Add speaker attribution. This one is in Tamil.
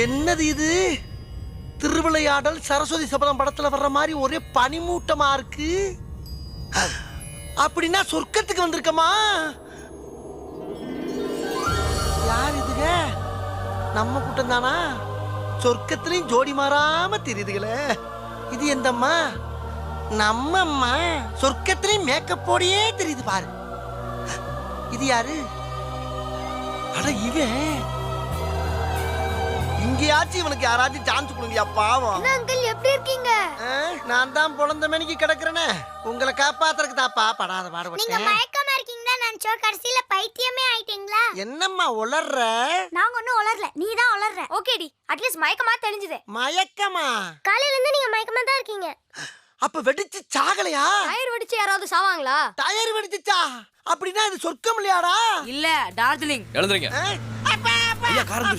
Speaker 1: என்னது இது? திருவிளையாடல் சரஸ்வதி சபதம் படத்துல வர்ற மாதிரி ஒரே பனிமூட்டமா இருக்கு. அப்படின்னா சொர்க்கத்துக்கு வந்திருக்கமா? யார் இதுங்க? நம்ம கூட்டம் தானா? சொர்க்கத்திலையும் ஜோடி மாறாம தெரியுதுங்களே. இது எந்தம்மா? நம்ம அம்மா. சொர்க்கத்திலையும் மேக்கப் போடியே தெரியுது பாரு. இது யாரு? அட இவன். இங்கேயாச்சும் இவனுக்கு யாராச்சும் சான்ஸ் கொடுங்கயா பாவம்.
Speaker 2: அங்கிள் எப்படி இருக்கீங்க?
Speaker 1: நான் தான் பொழந்த மணிக்கு கிடக்குறேனே. உங்களை காப்பாத்துறதுக்கு தாப்பா படாத
Speaker 2: நீங்க
Speaker 1: பாடுபட்டேன்.
Speaker 2: மயக்கமா இருக்கீங்களா நினைச்சோ கடைசில பைத்தியமே ஆயிட்டீங்களா?
Speaker 1: என்னம்மா உளர்ற?
Speaker 2: நாங்க ஒண்ணும் உளரல, நீ தான் உளர்ற. ஓகேடி, அட்லீஸ்ட் மயக்கமா தெரிஞ்சது.
Speaker 1: மயக்கமா?
Speaker 2: காலையில இருந்து நீங்க மயக்கமா தான் இருக்கீங்க.
Speaker 1: அப்ப வெடிச்சு சாகலையா?
Speaker 3: டயர் வெடிச்சு யாராவது சாவாங்களா?
Speaker 1: டயர் வெடிச்சுச்சா? அப்படின்னா இது சொர்க்கம் இல்லையாடா?
Speaker 3: இல்ல டார்ஜிலிங்.
Speaker 4: எழுந்துறீங்க.
Speaker 1: அப்பா, அப்பா.
Speaker 4: ஐயா காரம்